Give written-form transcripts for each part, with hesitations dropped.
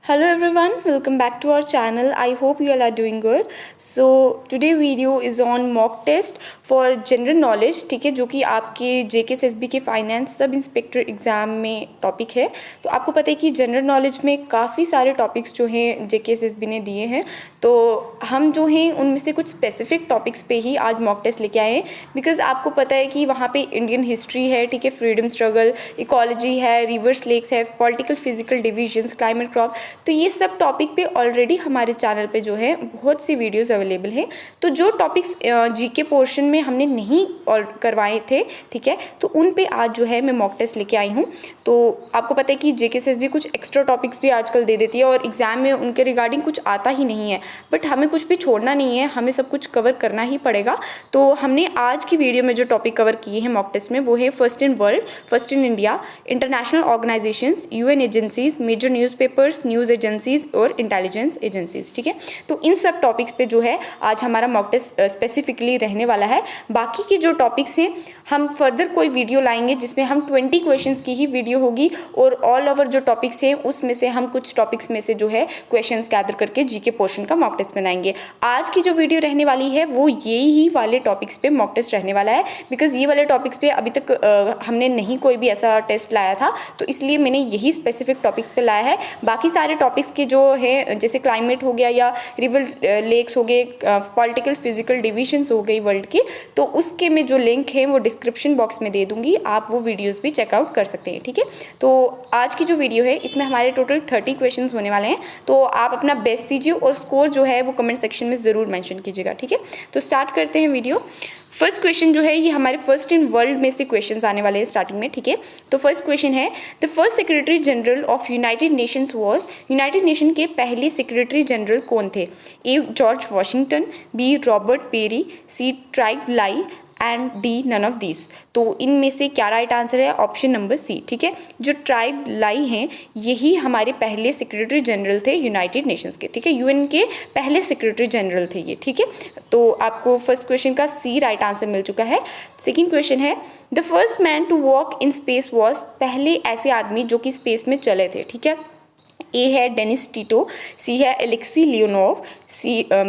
Hello everyone, welcome back to our channel. I hope you all are doing good. So today video is on mock test for general knowledge, ठीक है, जो कि आपके JKSSB के finance sub inspector exam में topic है। तो आपको पता है कि जनरल नॉलेज में काफ़ी सारे टॉपिक्स जो हैं JKSSB ने दिए हैं, तो हम जो हैं उनमें से कुछ स्पेसिफिक टॉपिक्स पे ही आज मॉक टेस्ट लेके आए हैं। बिकॉज आपको पता है कि वहाँ पे इंडियन हिस्ट्री है, ठीक है, फ्रीडम स्ट्रगल, इकोलॉजी है, रिवर्स लेक्स है, political physical divisions, climate crop, तो ये सब टॉपिक पे ऑलरेडी हमारे चैनल पे जो है बहुत सी वीडियोस अवेलेबल हैं। तो जो टॉपिक्स जीके पोर्शन में हमने नहीं करवाए थे, ठीक है, तो उन पे आज जो है मैं मॉक टेस्ट लेके आई हूँ। तो आपको पता है कि JKSSB कुछ एक्स्ट्रा टॉपिक्स भी आजकल दे देती है और एग्ज़ाम में उनके रिगार्डिंग कुछ आता ही नहीं है, बट हमें कुछ भी छोड़ना नहीं है, हमें सब कुछ कवर करना ही पड़ेगा। तो हमने आज की वीडियो में जो टॉपिक कवर किए हैं मॉक टेस्ट में, वो है first in world, first in India, international organisations, UN agencies, major newspapers, news agencies और इंटेलिजेंस एजेंसीज, ठीक है। तो इन सब टॉपिक्स पे जो है आज हमारा मॉक टेस्ट स्पेसिफिकली रहने वाला है। बाकी के जो टॉपिक्स हैं हम फर्दर कोई वीडियो लाएंगे जिसमें हम 20 क्वेश्चंस की ही वीडियो होगी और ऑल ओवर जो टॉपिक्स हैं उसमें से हम कुछ टॉपिक्स में से जो है क्वेश्चंस गैदर करके जीके पोर्शन का मॉक टेस्ट बनाएंगे। आज की जो वीडियो रहने वाली है वो यही वाले टॉपिक्स पे मॉक टेस्ट रहने वाला है, बिकॉज ये वाले टॉपिक्स पे अभी तक हमने नहीं कोई भी ऐसा टेस्ट लाया था, तो इसलिए मैंने यही स्पेसिफिक टॉपिक्स पे लाया है। बाकी सारे टॉपिक्स के जो है जैसे क्लाइमेट हो गया या रिवर लेक्स हो गए, पॉलिटिकल फिजिकल डिविजन्स हो गई वर्ल्ड की, तो उसके में जो लिंक है वो डिस्क्रिप्शन बॉक्स में दे दूंगी, आप वो वीडियोस भी चेकआउट कर सकते हैं, ठीक है। तो आज की जो वीडियो है इसमें हमारे टोटल 30 क्वेश्चंस होने वाले हैं, तो आप अपना बेस्ट दीजिए और स्कोर जो है वो कमेंट सेक्शन में ज़रूर मेंशन कीजिएगा, ठीक है। तो स्टार्ट करते हैं वीडियो। फर्स्ट क्वेश्चन जो है ये हमारे फर्स्ट इन वर्ल्ड में से क्वेश्चंस आने वाले हैं स्टार्टिंग में, ठीक है। तो फर्स्ट क्वेश्चन है, the first secretary general of United Nations was, United Nation के पहले सेक्रेटरी जनरल कौन थे? A George Washington, B Robert Perry, C Trygve Lie and D none of this. तो इनमें से क्या राइट आंसर है? ऑप्शन नंबर सी, ठीक है। जो ट्राइब लाई हैं यही हमारे पहले सेक्रेटरी जनरल थे यूनाइटेड नेशंस के, ठीक है, UN के पहले सेक्रेटरी जनरल थे ये, ठीक है। तो आपको फर्स्ट क्वेश्चन का सी राइट आंसर मिल चुका है। सेकेंड क्वेश्चन है, the first man to walk in space was, पहले ऐसे आदमी जो कि स्पेस में चले थे, ठीक है। ए है डेनिस टीटो, सी है एलेक्सी लियोनोव,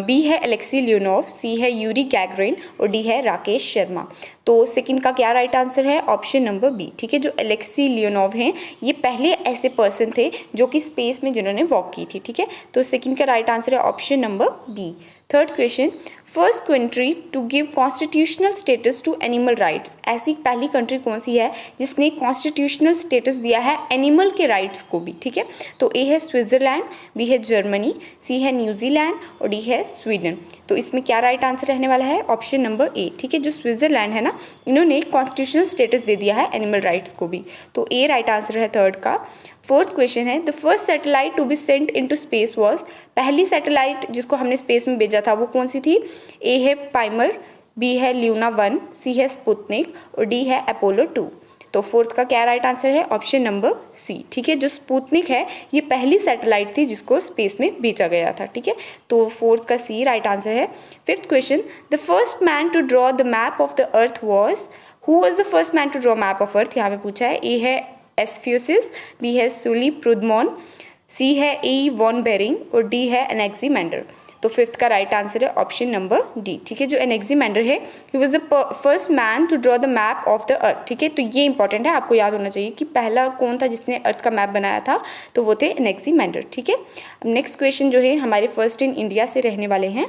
बी है एलेक्सी लियोनोव, सी है यूरी गैगरिन और डी है राकेश शर्मा। तो सेकंड का क्या राइट आंसर है? ऑप्शन नंबर बी, ठीक है। जो एलेक्सी लियोनोव हैं ये पहले ऐसे पर्सन थे जो कि स्पेस में जिन्होंने वॉक की थी, ठीक है। तो सेकंड का राइट आंसर है option number B. Third question, first country to give constitutional status to animal rights, ऐसी पहली कंट्री कौन सी है जिसने कॉन्स्टिट्यूशनल स्टेटस दिया है एनिमल के राइट्स को भी, ठीक है। तो ए है स्विट्जरलैंड, बी है जर्मनी, सी है न्यूजीलैंड और डी है स्वीडन। तो इसमें क्या राइट आंसर रहने वाला है? ऑप्शन नंबर ए, ठीक है। जो स्विट्जरलैंड है ना, इन्होंने कॉन्स्टिट्यूशनल स्टेटस दे दिया है एनिमल राइट्स को भी, तो ए राइट आंसर है थर्ड का। फोर्थ क्वेश्चन है, the first satellite to be sent into space was, पहली सैटेलाइट जिसको हमने स्पेस में भेजा था वो कौन सी थी? ए है पाइमर, बी है ल्यूना 1, सी है स्पुतनिक और डी है अपोलो 2। तो फोर्थ का क्या राइट आंसर है? ऑप्शन नंबर सी, ठीक है। जो स्पुतनिक है ये पहली सैटेलाइट थी जिसको स्पेस में भेजा गया था, ठीक है। तो फोर्थ का सी राइट आंसर है। Fifth question, the first man to draw the map of the earth was, who was the first man to draw map of earth? यहाँ पे पूछा है। ए है एस्फियोसिस, बी है सुली प्रुदमॉन, सी है A von Behring और D है Anaximander. तो फिफ्थ का राइट आंसर है ऑप्शन नंबर डी, ठीक है। जो एनेक्सीमेंडर है he was the first man to draw the map of the earth, ठीक है। तो ये इंपॉर्टेंट है, आपको याद होना चाहिए कि पहला कौन था जिसने अर्थ का मैप बनाया था, तो वो थे एनेक्सीमेंडर, ठीक है। अब नेक्स्ट क्वेश्चन जो है हमारे फर्स्ट इन इंडिया से रहने वाले हैं।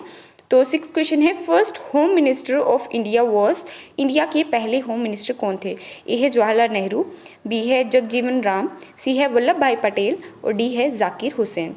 तो सिक्स क्वेश्चन है, first home minister of India was, India के पहले होम मिनिस्टर कौन थे? ए है जवाहरलाल नेहरू, बी है जगजीवन राम, सी है वल्लभ भाई पटेल और डी है जाकिर हुसैन।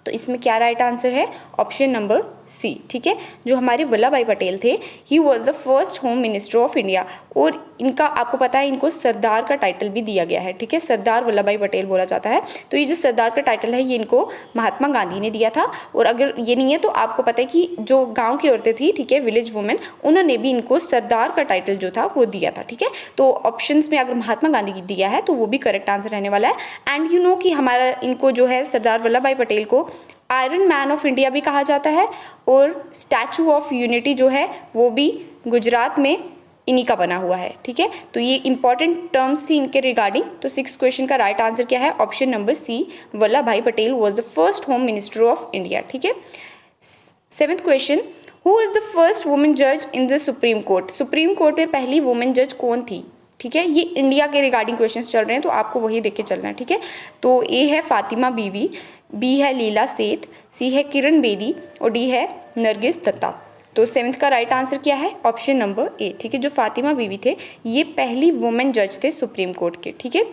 तो इसमें क्या राइट आंसर है? ऑप्शन नंबर सी, ठीक है। जो हमारे वल्लभ भाई पटेल थे ही was the first home minister of India, और इनका आपको पता है इनको सरदार का टाइटल भी दिया गया है, ठीक है। सरदार वल्लभ भाई पटेल बोला जाता है। तो ये जो सरदार का टाइटल है ये इनको महात्मा गांधी ने दिया था, और अगर ये नहीं है तो आपको पता है कि जो गाँव की औरतें थी, ठीक है, विलेज वुमेन, उन्होंने भी इनको सरदार का टाइटल जो था वो दिया था, ठीक है। तो ऑप्शन में अगर महात्मा गांधी की दिया है तो वो भी करेक्ट आंसर रहने वाला है। एंड यू नो कि हमारा इनको जो है सरदार वल्लभ भाई पटेल को आयरन मैन ऑफ इंडिया भी कहा जाता है, और स्टैचू ऑफ यूनिटी जो है वो भी गुजरात में इन्हीं का बना हुआ है, ठीक है। तो ये इंपॉर्टेंट टर्म्स थी इनके रिगार्डिंग। तो 6th क्वेश्चन का राइट आंसर क्या है? Option number C, Vallabh bhai Patel was the first home minister of India, ठीक है। 7th question, who is the first women जज in the supreme court? Supreme court में पहली वुमेन जज कौन थी, ठीक है। ये इंडिया के रिगार्डिंग क्वेश्चंस चल रहे हैं, तो आपको वही देख के चलना है, ठीक है। तो ए है फातिमा बीवी, बी है लीला सेठ, सी है किरण बेदी और डी है नरगिस दत्ता। तो 7th का राइट आंसर क्या है? ऑप्शन नंबर ए, ठीक है। जो फातिमा बीवी थे ये पहली वुमेन जज थे सुप्रीम कोर्ट के, ठीक है।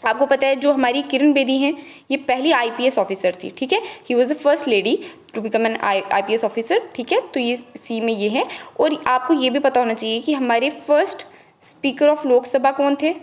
आपको पता है जो हमारी किरण बेदी हैं ये पहली आईपीएस ऑफिसर थी, ठीक है। He was the first lady to become an IPS officer, ठीक है। तो ये सी में ये है। और आपको ये भी पता होना चाहिए कि हमारे फर्स्ट स्पीकर ऑफ लोकसभा कौन थे,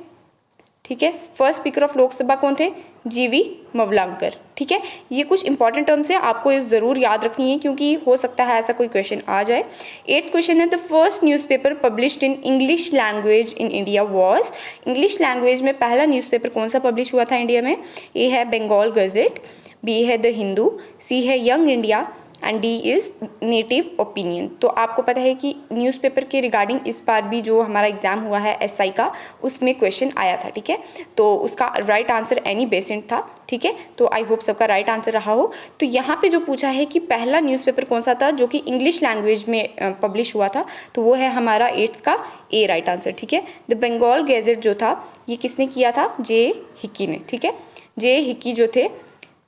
ठीक है। फर्स्ट स्पीकर ऑफ लोकसभा कौन थे? जीवी मवलांकर, ठीक है। ये कुछ इंपॉर्टेंट टर्म्स है, आपको ये ज़रूर याद रखनी है क्योंकि हो सकता है ऐसा कोई क्वेश्चन आ जाए। 8th क्वेश्चन है, the first newspaper published in English language in India was? English language में पहला न्यूज़पेपर कौन सा पब्लिश हुआ था इंडिया में? ए है बंगाल गजेट, बी है द हिंदू, सी है young India and D is native opinion. तो आपको पता है कि न्यूज़पेपर के रिगार्डिंग इस बार भी जो हमारा एग्जाम हुआ है एसआई का उसमें क्वेश्चन आया था, ठीक है। तो उसका राइट आंसर एनी बेसेंट था, ठीक है। तो आई होप सबका राइट आंसर रहा हो। तो यहाँ पे जो पूछा है कि पहला न्यूज़पेपर कौन सा था जो कि इंग्लिश लैंग्वेज में पब्लिश हुआ था, तो वो है हमारा 8th का ए राइट आंसर, ठीक है। द बंगाल गैजेट जो था ये किसने किया था? जे हिक्की ने, ठीक है। जे हिक्की जो थे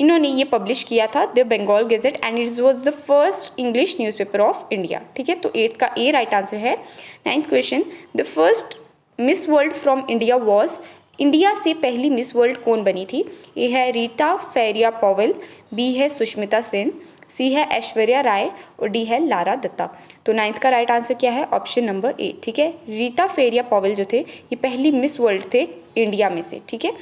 इन्होंने ये पब्लिश किया था the Bengal gazette and it was the first English newspaper of India, ठीक है। तो 8th का ए राइट आंसर है। 9th question, the first miss world from India was? India से पहली मिस वर्ल्ड कौन बनी थी? ए है रीता फेरिया पॉवेल, बी है सुष्मिता सेन, सी है ऐश्वर्या राय और डी है लारा दत्ता। तो 9th का राइट आंसर क्या है? ऑप्शन नंबर ए, ठीक है। रीता फेरिया पॉवेल जो थे ये पहली मिस वर्ल्ड थे इंडिया में से, ठीक है।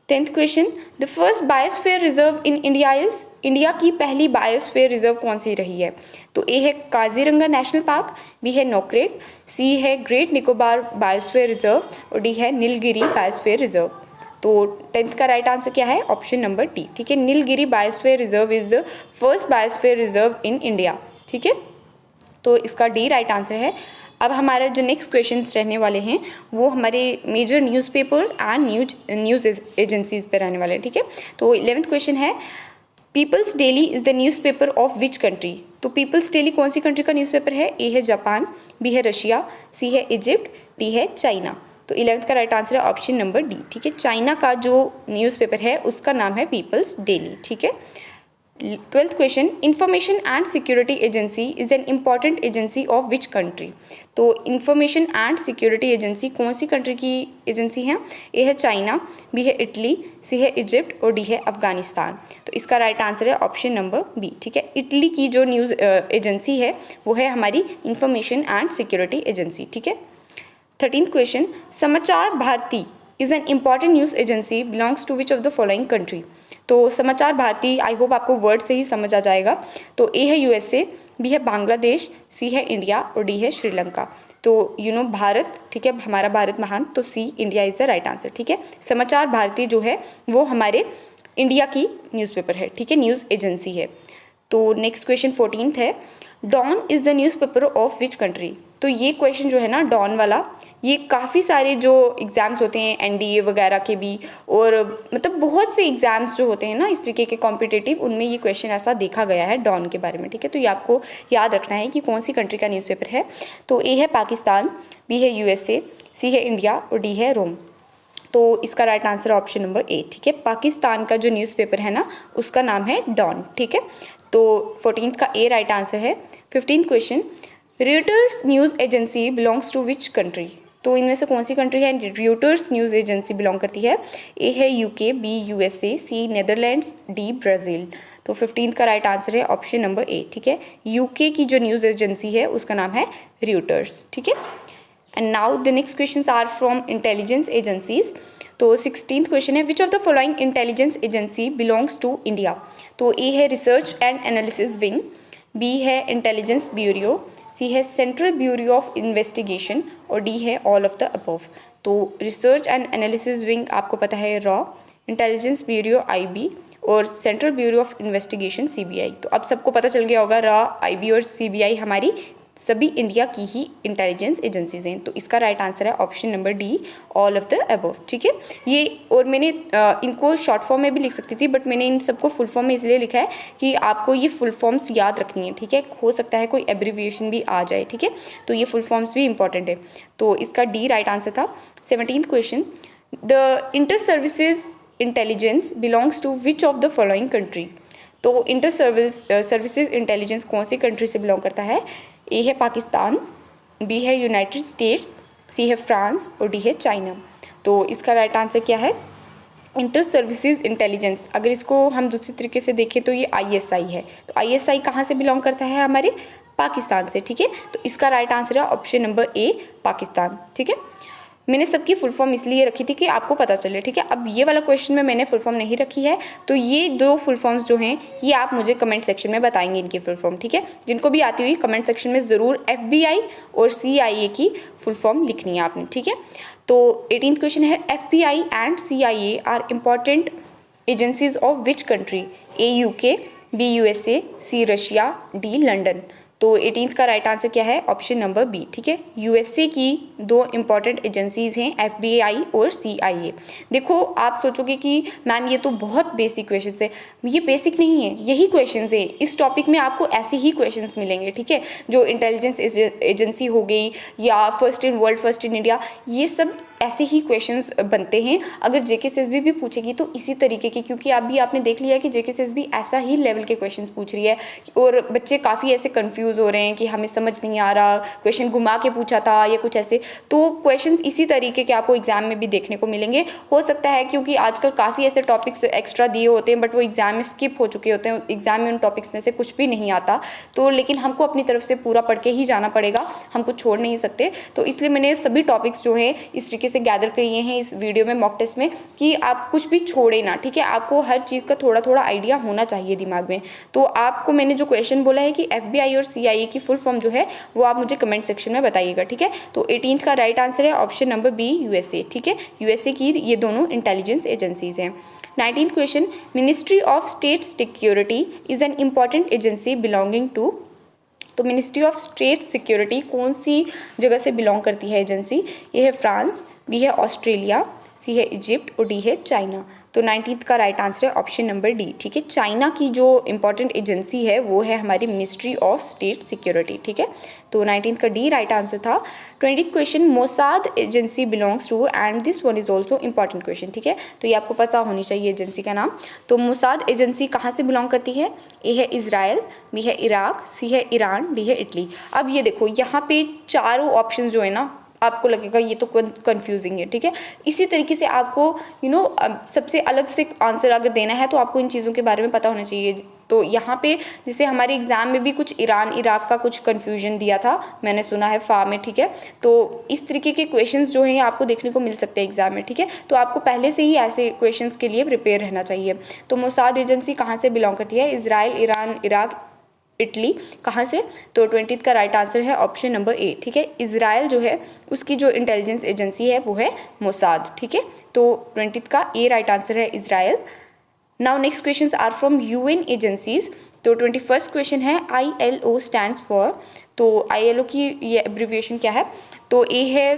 10th question, the first biosphere reserve in India is? India की पहली बायोस्फीयर रिजर्व कौन सी रही है? तो ए है काजीरंगा नेशनल पार्क, बी है नोक्रेक, सी है ग्रेट निकोबार बायोस्फीयर रिजर्व और डी है नीलगिरी बायोस्फीयर रिजर्व। तो 10th का राइट आंसर क्या है? ऑप्शन नंबर डी, ठीक है। Nilgiri biosphere reserve is the first biosphere reserve in India, ठीक है। तो इसका डी राइट आंसर है। अब हमारा जो नेक्स्ट क्वेश्चंस रहने वाले हैं वो हमारे major newspapers and news agencies पे रहने वाले हैं, ठीक है। तो 11th क्वेश्चन है, People's Daily is the newspaper of which country? तो पीपल्स डेली कौन सी कंट्री का न्यूज़पेपर है? ए है जापान, बी है रशिया, सी है इजिप्ट, डी है चाइना। तो 11th का राइट आंसर है ऑप्शन नंबर डी, ठीक है। चाइना का जो न्यूज़पेपर है उसका नाम है पीपल्स डेली, ठीक है। 12th question, information and security agency is an important agency of which country? तो इंफॉर्मेशन एंड सिक्योरिटी एजेंसी कौन सी कंट्री की एजेंसी है? ए है चाइना, बी है इटली, सी है इजिप्ट और डी है अफगानिस्तान। तो इसका राइट आंसर है ऑप्शन नंबर बी, ठीक है। इटली की जो न्यूज़ एजेंसी है वो है हमारी इंफॉर्मेशन एंड सिक्योरिटी एजेंसी, ठीक है। 13th question, Samachar Bharati is an important news agency belongs to which of the following country? तो समाचार भारती आई होप आपको वर्ड से ही समझ आ जाएगा। तो ए है यूएसए, बी है बांग्लादेश, सी है इंडिया और डी है श्रीलंका। तो भारत, ठीक है, हमारा भारत महान, तो C India is the right answer, ठीक है। समाचार भारती जो है वो हमारे इंडिया की न्यूज़पेपर है, ठीक है, न्यूज़ एजेंसी है। तो नेक्स्ट क्वेश्चन 14th है, Dawn is the newspaper of which country? तो ये क्वेश्चन जो है ना डॉन वाला, ये काफ़ी सारे जो एग्ज़ाम्स होते हैं एनडीए वगैरह के भी और मतलब बहुत से एग्ज़ाम्स जो होते हैं ना इस तरीके के कॉम्पिटिटिव, उनमें ये क्वेश्चन ऐसा देखा गया है डॉन के बारे में, ठीक है। तो ये आपको याद रखना है कि कौन सी कंट्री का न्यूज़पेपर है। तो ए है पाकिस्तान, बी है यूएसए, सी है इंडिया और डी है रोम। तो इसका right answer option number A, ठीक है। पाकिस्तान का जो न्यूज़पेपर है ना उसका नाम है डॉन, ठीक है। तो 14th का ए राइट आंसर है। 15th question, Reuters news agency belongs to which country? तो इनमें से कौन सी कंट्री है रॉयटर्स न्यूज़ एजेंसी बिलोंग करती है? ए है UK, B USA, C Netherlands, D Brazil. तो 15th का राइट आंसर है ऑप्शन नंबर ए, ठीक है। यूके की जो न्यूज़ एजेंसी है उसका नाम है रॉयटर्स, ठीक है। And now the next questions are from intelligence agencies. तो 16th क्वेश्चन है, which of the following intelligence agency belongs to India? तो ए है Research and Analysis Wing, B है इंटेलिजेंस ब्यूरो, सी है सेंट्रल ब्यूरो ऑफ इन्वेस्टिगेशन और D है all of the above. तो Research and Analysis Wing आपको पता है रॉ, इंटेलिजेंस ब्यूरो आईबी और Central Bureau of Investigation CBI. तो अब सबको पता चल गया होगा रॉ, आईबी और सीबीआई हमारी सभी इंडिया की ही इंटेलिजेंस एजेंसीज हैं। तो इसका राइट आंसर है option number D, all of the above, ठीक है। ये और मैंने इनको शॉर्ट फॉर्म में भी लिख सकती थी, बट मैंने इन सबको फुल फॉर्म में इसलिए लिखा है कि आपको ये फुल फॉर्म्स याद रखनी है, ठीक है। हो सकता है कोई एब्रीविएशन भी आ जाए, ठीक है, तो ये फुल फॉर्म्स भी इंपॉर्टेंट है। तो इसका डी राइट आंसर था। 17th question, the Inter Services Intelligence belongs to which of the following country. तो इंटर सर्विसेज इंटेलिजेंस कौन सी कंट्री से बिलोंग करता है? ए है पाकिस्तान, बी है यूनाइटेड स्टेट्स, सी है फ्रांस और डी है चाइना। तो इसका राइट आंसर क्या है? Inter Services intelligence. अगर इसको हम दूसरी तरीके से देखें तो ये ISI है। तो ISI कहाँ से बिलोंग करता है? हमारे पाकिस्तान से, ठीक है। तो इसका राइट आंसर है ऑप्शन नंबर ए, पाकिस्तान, ठीक है। मैंने सबकी फुल फॉर्म इसलिए रखी थी कि आपको पता चले, ठीक है। अब ये वाला क्वेश्चन में मैंने फुल फॉर्म नहीं रखी है, तो ये दो फुल फॉर्म्स जो हैं ये आप मुझे कमेंट सेक्शन में बताएंगे इनकी फुल फॉर्म, ठीक है। जिनको भी आती हुई कमेंट सेक्शन में ज़रूर FBI और CIA की फुल फॉर्म लिखनी है आपने, ठीक है। तो 18th क्वेश्चन है, FBI and CIA are important agencies of which country? A UK, B USA, C Russia, D London. तो 18th का राइट आंसर क्या है? ऑप्शन नंबर बी, ठीक है। USA की दो इंपॉर्टेंट एजेंसीज हैं FBI और CIA। देखो आप सोचोगे कि मैम ये तो बहुत बेसिक क्वेश्चन है, ये बेसिक नहीं है, यही क्वेश्चन है। इस टॉपिक में आपको ऐसे ही क्वेश्चन मिलेंगे, ठीक है। जो इंटेलिजेंस एजेंसी हो गई या first in world, first in India, ये सब ऐसे ही क्वेश्चंस बनते हैं। अगर JKSSB भी पूछेगी तो इसी तरीके के, क्योंकि अभी आपने देख लिया कि JKSSB ऐसा ही लेवल के क्वेश्चंस पूछ रही है और बच्चे काफ़ी ऐसे कंफ्यूज हो रहे हैं कि हमें समझ नहीं आ रहा, क्वेश्चन घुमा के पूछा था या कुछ ऐसे। तो क्वेश्चंस इसी तरीके के आपको एग्जाम में भी देखने को मिलेंगे। हो सकता है क्योंकि आजकल काफ़ी ऐसे टॉपिक्स एक्स्ट्रा दिए होते हैं बट वो एग्जाम में स्किप हो चुके होते हैं, एग्जाम में उन टॉपिक्स में से कुछ भी नहीं आता। तो लेकिन हमको अपनी तरफ से पूरा पढ़ के ही जाना पड़ेगा, हम कुछ छोड़ नहीं सकते। तो इसलिए मैंने सभी टॉपिक्स जो है इस तरीके से गैदर किए हैं इस वीडियो में, मॉक टेस्ट में, कि आप कुछ भी छोड़े ना, ठीक है। आपको हर चीज़ का थोड़ा थोड़ा आइडिया होना चाहिए दिमाग में। तो आपको मैंने जो क्वेश्चन बोला है कि FBI और CIA की फुल फॉर्म जो है वो आप मुझे कमेंट सेक्शन में बताइएगा, ठीक है। तो 18th का राइट आंसर है ऑप्शन नंबर बी, USA, ठीक है। USA की ये दोनों इंटेलिजेंस एजेंसीज हैं। 19th question, Ministry of State Security is an important agency belonging to. तो मिनिस्ट्री ऑफ स्टेट सिक्योरिटी कौन सी जगह से बिलोंग करती है एजेंसी? ये है फ्रांस, बी है ऑस्ट्रेलिया, सी है इजिप्ट और डी है चाइना। तो 19th का राइट आंसर है ऑप्शन नंबर डी, ठीक है। चाइना की जो इंपॉर्टेंट एजेंसी है वो है हमारी मिनिस्ट्री ऑफ स्टेट सिक्योरिटी, ठीक है। तो 19th का डी राइट आंसर था। 20th question, Mossad agency belongs to and this one is also important question, ठीक है। तो ये आपको पता होनी चाहिए एजेंसी का नाम। तो मोसाद एजेंसी कहाँ से बिलोंग करती है? ए है इजराइल, बी है इराक, सी है ईरान, डी है इटली। अब ये देखो यहाँ पे चारों ऑप्शन जो है ना, आपको लगेगा ये तो कंफ्यूजिंग है, ठीक है। इसी तरीके से आपको सबसे अलग से आंसर अगर देना है तो आपको इन चीज़ों के बारे में पता होना चाहिए। तो यहाँ पे जैसे हमारे एग्जाम में भी कुछ ईरान इराक का कुछ कन्फ्यूजन दिया था, मैंने सुना है फा में, ठीक है। तो इस तरीके के क्वेश्चंस जो हैं आपको देखने को मिल सकते हैं एग्जाम में, ठीक है। तो आपको पहले से ही ऐसे क्वेश्चंस के लिए प्रिपेयर रहना चाहिए। तो मोसाद एजेंसी कहाँ से बिलोंग करती है? Israel, Iran, Iraq, Italy. कहाँ से? तो 20th का राइट आंसर है ऑप्शन नंबर ए, ठीक है। इजराइल जो है उसकी जो इंटेलिजेंस एजेंसी है वो है मोसाद, ठीक है। तो 20th का ए राइट आंसर है Israel. Now next questions are from UN agencies. तो 21st क्वेश्चन है, ILO स्टैंड्स फॉर। तो ILO की ये एब्रीविएशन क्या है? तो ए है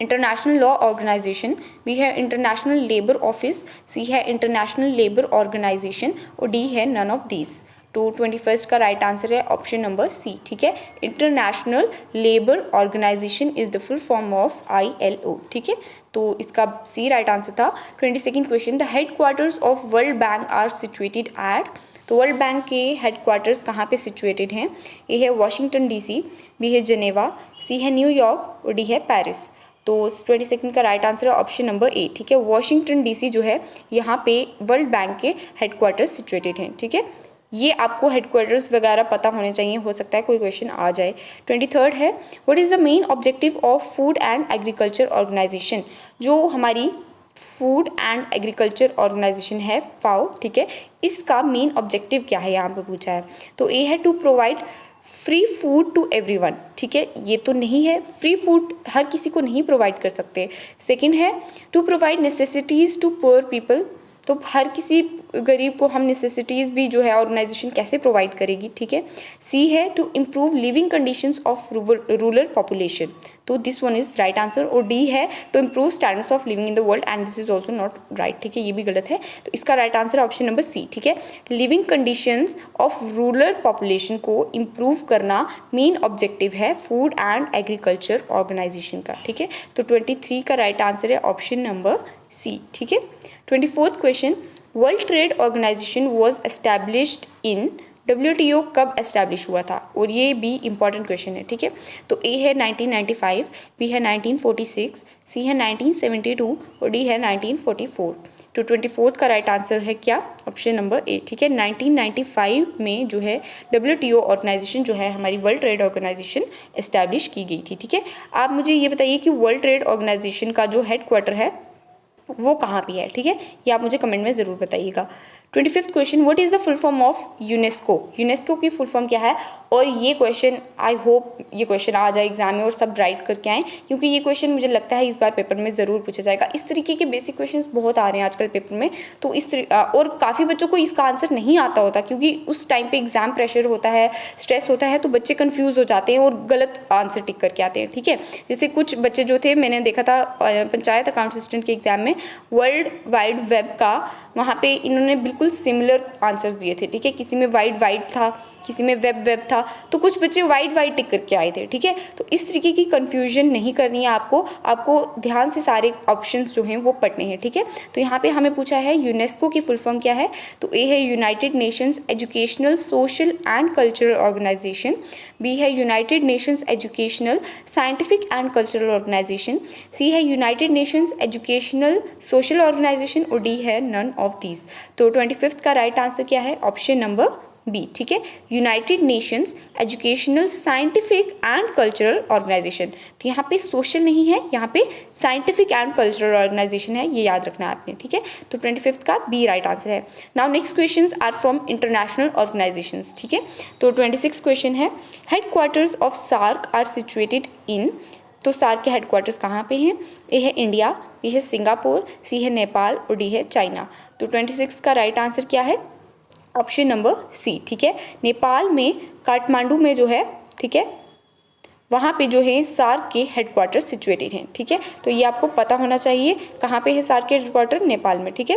इंटरनेशनल लॉ ऑर्गेनाइजेशन, बी है इंटरनेशनल लेबर ऑफिस, सी है इंटरनेशनल लेबर ऑर्गेनाइजेशन और डी है नन ऑफ दीज। तो 21st का राइट आंसर है ऑप्शन नंबर सी, ठीक है। International Labour Organisation is the full form of ILO, ठीक है। तो इसका सी राइट आंसर था। 22nd question, the headquarters of World Bank are situated at. तो वर्ल्ड बैंक के हेडक्वार्टर्स कहाँ पे सिचुएटेड हैं? ए है वाशिंगटन DC, बी है जेनेवा, सी है न्यूयॉर्क और डी है पेरिस। तो 22nd का राइट आंसर है ऑप्शन नंबर ए, ठीक है। वाशिंगटन DC जो है यहाँ पे वर्ल्ड बैंक के हेडक्वार्टर्स सिचुएटेड हैं, ठीक है। ये आपको हेडक्वार्टर्स वगैरह पता होने चाहिए, हो सकता है कोई क्वेश्चन आ जाए। 23rd है, what is the main objective of Food and agriculture Organisation. जो हमारी फूड एंड एग्रीकल्चर ऑर्गेनाइजेशन है FAO, ठीक है, इसका मेन ऑब्जेक्टिव क्या है यहाँ पे पूछा है। तो ए है to provide free food to everyone, ठीक है। ये तो नहीं है, फ्री फूड हर किसी को नहीं प्रोवाइड कर सकते। सेकंड है to provide necessities to poor people, तो हर किसी गरीब को हम नेसेसिटीज़ भी जो है ऑर्गेनाइजेशन कैसे प्रोवाइड करेगी, ठीक है। सी है to improve living conditions of rural population, तो this one is right answer. और डी है to improve standards of living in the world, and this is also not right, ठीक है, ये भी गलत है। तो इसका राइट आंसर है ऑप्शन नंबर सी, ठीक है। Living conditions of rural population को इम्प्रूव करना मेन ऑब्जेक्टिव है फूड एंड एग्रीकल्चर ऑर्गेनाइजेशन का, ठीक है। तो 23 का राइट आंसर है ऑप्शन नंबर सी, ठीक है। 24th question, World Trade Organisation was established in, WTO कब एस्टैब्लिश हुआ था, और ये भी इंपॉर्टेंट क्वेश्चन है, ठीक है। तो ए है 1995, बी है 1946, सी है 1972 और डी है 1944। तो 24th का राइट आंसर है क्या, ऑप्शन नंबर ए, ठीक है। 1995 में जो है WTO ऑर्गेनाइजेशन जो है हमारी वर्ल्ड ट्रेड ऑर्गेनाइजेशन एस्टैब्लिश की गई थी, ठीक है। आप मुझे ये बताइए कि वर्ल्ड ट्रेड ऑर्गेनाइजेशन का जो हेड क्वार्टर है वो कहाँ पे है, ठीक है, ये आप मुझे कमेंट में ज़रूर बताइएगा। 25th question, what is the full form of UNESCO, UNESCO की फुल फॉर्म क्या है। और ये क्वेश्चन आई होप ये क्वेश्चन आ जाए एग्जाम में और सब राइट करके आएँ, क्योंकि ये क्वेश्चन मुझे लगता है इस बार पेपर में ज़रूर पूछा जाएगा। इस तरीके के बेसिक क्वेश्चंस बहुत आ रहे हैं आजकल पेपर में, तो और काफ़ी बच्चों को इसका आंसर नहीं आता होता, क्योंकि उस टाइम पे एग्जाम प्रेशर होता है, स्ट्रेस होता है, तो बच्चे कन्फ्यूज़ हो जाते हैं और गलत आंसर टिक करके आते हैं, ठीक है। जैसे कुछ बच्चे जो थे, मैंने देखा था पंचायत अकाउंट असिस्टेंट के एग्जाम में, वर्ल्ड वाइड वेब का वहाँ पे इन्होंने बिल्कुल सिमिलर आंसर्स दिए थे, ठीक है। किसी में वाइड था, किसी में वेब था, तो कुछ बच्चे वाइड टिक करके आए थे, ठीक है। तो इस तरीके की कंफ्यूजन नहीं करनी है आपको ध्यान से सारे ऑप्शंस जो हैं वो पढ़ने हैं, ठीक है। तो यहाँ पे हमें पूछा है यूनेस्को की फुल फॉर्म क्या है, तो ए है United Nations Educational Social and Cultural Organisation, B है United Nations Educational Scientific and Cultural Organisation, C है United Nations Educational Social Organisation और डी है नन ऑफ दीज। तो 25th का राइट आंसर क्या है, ऑप्शन नंबर बी, ठीक है, United Nations Educational Scientific and Cultural Organisation. तो यहाँ पे सोशल नहीं है, यहाँ पे साइंटिफिक एंड कल्चरल ऑर्गेनाइजेशन है, ये याद रखना है आपने, ठीक है। तो 25th का बी राइट आंसर है। Now next questions are from international organisations, ठीक है। तो 26 क्वेश्चन है, headquarters of SAARC are situated in, तो सार्क के हेडक्वार्टर्स कहाँ पे हैं, ए है इंडिया, बी है सिंगापुर, सी है नेपाल और डी है चाइना। तो 26 का राइट आंसर क्या है, ऑप्शन नंबर सी, ठीक है। नेपाल में काठमांडू में जो है, ठीक है, वहाँ पे जो है सार्क के हेडक्वार्टर सिचुएटेड हैं, ठीक है। तो ये आपको पता होना चाहिए कहाँ पे है सार्क के हेडक्वार्टर, नेपाल में, ठीक है।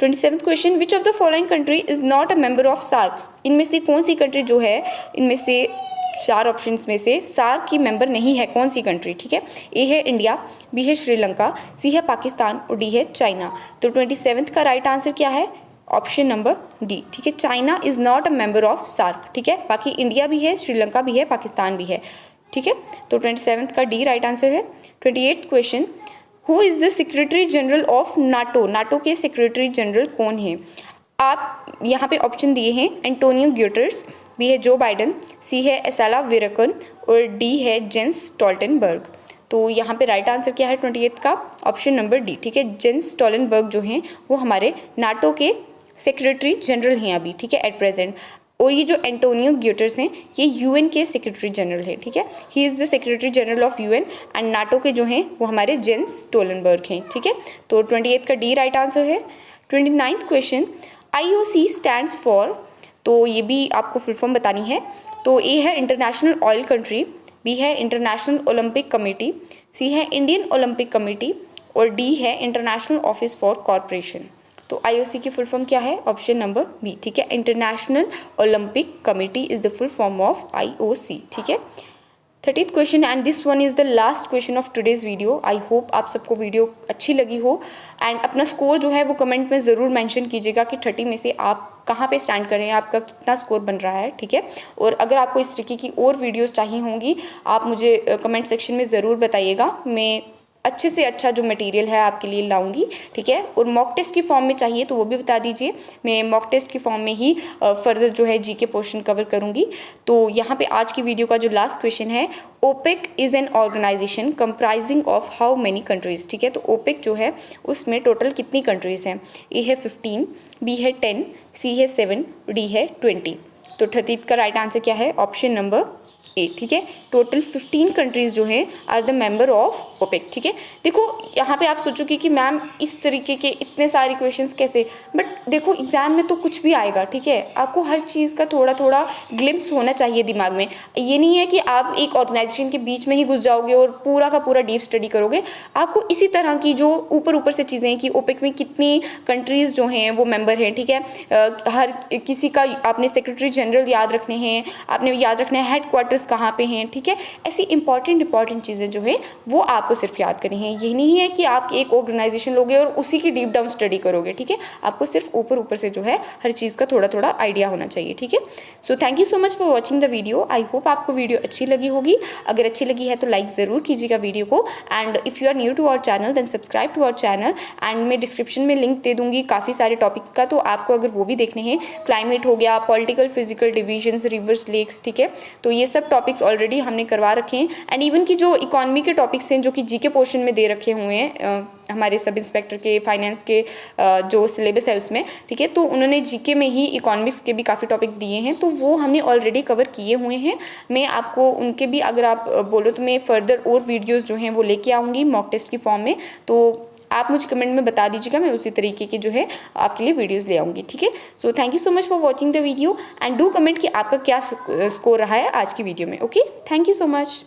27th question, which of the following country is not a member of SAARC, इनमें से कौन सी कंट्री जो है, इनमें से 4 ऑप्शंस में से सार्क की मेंबर नहीं है, कौन सी कंट्री, ठीक है। ए है इंडिया, बी है श्रीलंका, सी है पाकिस्तान और डी है चाइना। तो 27th का राइट आंसर क्या है, ऑप्शन नंबर डी, ठीक है, China is not a member of SAARC, ठीक है। बाकी इंडिया भी है, श्रीलंका भी है, पाकिस्तान भी है, ठीक है। तो 27th का डी राइट आंसर है। 28th question, who is the secretary general of NATO, NATO के सेक्रेटरी जनरल कौन है। आप यहाँ पे ऑप्शन दिए हैं, एंटोनियो ग्यूटर्स, बी है जो बाइडन, सी है एसाला वेरकन और डी है जेंस स्टोल्टनबर्ग। तो यहाँ पे राइट आंसर क्या है 28th का, ऑप्शन नंबर डी, ठीक है। जेंस स्टोल्टनबर्ग जो हैं वो हमारे नाटो के सेक्रेटरी जनरल हैं अभी, ठीक है, एट प्रेजेंट। और ये जो एंटोनियो ग्यूटर्स हैं ये यूएन के सेक्रेटरी जनरल हैं, ठीक है। He is the secretary general of UN, and NATO के जो हैं वो हमारे जेंस स्टोल्टनबर्ग हैं, ठीक है। तो 28th का डी राइट आंसर है। 29th question, IOC stands for, तो ये भी आपको फुल फॉर्म बतानी है। तो ए है इंटरनेशनल ऑयल कंट्री, बी है इंटरनेशनल ओलंपिक कमेटी, सी है इंडियन ओलंपिक कमेटी और डी है इंटरनेशनल ऑफिस फॉर कॉरपोरेशन। तो IOC की फुल फॉर्म क्या है, ऑप्शन नंबर बी, ठीक है, international Olympic committee is the full form of IOC, ठीक है। 30th question, and this one is the last question of today's video. I hope आप सबको वीडियो अच्छी लगी हो, एंड अपना स्कोर जो है वो कमेंट में ज़रूर मेंशन कीजिएगा कि 30 में से आप कहाँ पे स्टैंड कर रहे हैं, आपका कितना स्कोर बन रहा है, ठीक है। और अगर आपको इस तरीके की और वीडियोस चाहिए होंगी आप मुझे कमेंट सेक्शन में ज़रूर बताइएगा, मैं अच्छे से अच्छा जो मटेरियल है आपके लिए लाऊंगी, ठीक है। और मॉक टेस्ट की फॉर्म में चाहिए तो वो भी बता दीजिए, मैं मॉक टेस्ट की फॉर्म में ही फर्दर जो है जीके पोर्शन कवर करूंगी। तो यहाँ पे आज की वीडियो का जो लास्ट क्वेश्चन है, OPEC is an organisation comprising of how many countries, ठीक है। तो ओपेक जो है उसमें टोटल कितनी कंट्रीज़ हैं, ए है 15, बी है 10, सी है 7, डी है 20। तो 30th का राइट आंसर क्या है, ऑप्शन नंबर 8, ठीक है। टोटल 15 कंट्रीज़ जो हैं are the member of OPEC, ठीक है। देखो यहाँ पे आप सोचोगे कि मैम इस तरीके के इतने सारे क्वेश्चंस कैसे, बट देखो एग्ज़ाम में तो कुछ भी आएगा, ठीक है। आपको हर चीज़ का थोड़ा थोड़ा ग्लिम्स होना चाहिए दिमाग में। ये नहीं है कि आप एक ऑर्गेनाइजेशन के बीच में ही घुस जाओगे और पूरा का पूरा डीप स्टडी करोगे। आपको इसी तरह की जो ऊपर ऊपर से चीज़ें हैं कि ओपेक में कितनी कंट्रीज़ जो हैं वो मेंबर हैं, ठीक है। हर किसी का आपने सेक्रेटरी जनरल याद रखने हैं, आपने याद रखना है हेड क्वार्टर्स कहाँ पे हैं, ठीक है। ऐसी इंपॉर्टेंट चीज़ें जो है वो आपको सिर्फ याद करनी है। ये नहीं है कि आप एक ऑर्गेनाइजेशन लोगे और उसी की डीप डाउन स्टडी करोगे, ठीक है। आपको सिर्फ ऊपर ऊपर से जो है हर चीज़ का थोड़ा थोड़ा आइडिया होना चाहिए, ठीक है। So thank you so much for watching the video. I hope आपको वीडियो अच्छी लगी होगी। अगर अच्छी लगी है तो लाइक ज़रूर कीजिएगा वीडियो को, and if you are new to our channel then subscribe to our channel. And मैं डिस्क्रिप्शन में लिंक दे दूँगी काफ़ी सारे टॉपिक्स का, तो आपको अगर वो भी देखने हैं, क्लाइमेट हो गया, political physical divisions, rivers lakes, ठीक है। तो ये सब टॉपिक्स ऑलरेडी हमने करवा रखे हैं। एंड इवन की जो इकोनॉमी के टॉपिक्स हैं जो कि जीके पोर्शन में दे रखे हुए हैं हमारे सब इंस्पेक्टर के फाइनेंस के जो सिलेबस है उसमें, ठीक है। तो उन्होंने जीके में ही इकोनॉमिक्स के भी काफ़ी टॉपिक दिए हैं, तो वो हमने ऑलरेडी कवर किए हुए हैं। मैं आपको उनके भी अगर आप बोलो तो मैं फर्दर और वीडियोज़ जो हैं वो लेके आऊँगी मॉक टेस्ट की फॉर्म में। तो आप मुझे कमेंट में बता दीजिएगा, मैं उसी तरीके के जो है आपके लिए वीडियोस ले आऊँगी, ठीक है। So thank you so much for watching the video and do comment कि आपका क्या स्कोर रहा है आज की वीडियो में। Okay, thank you so much.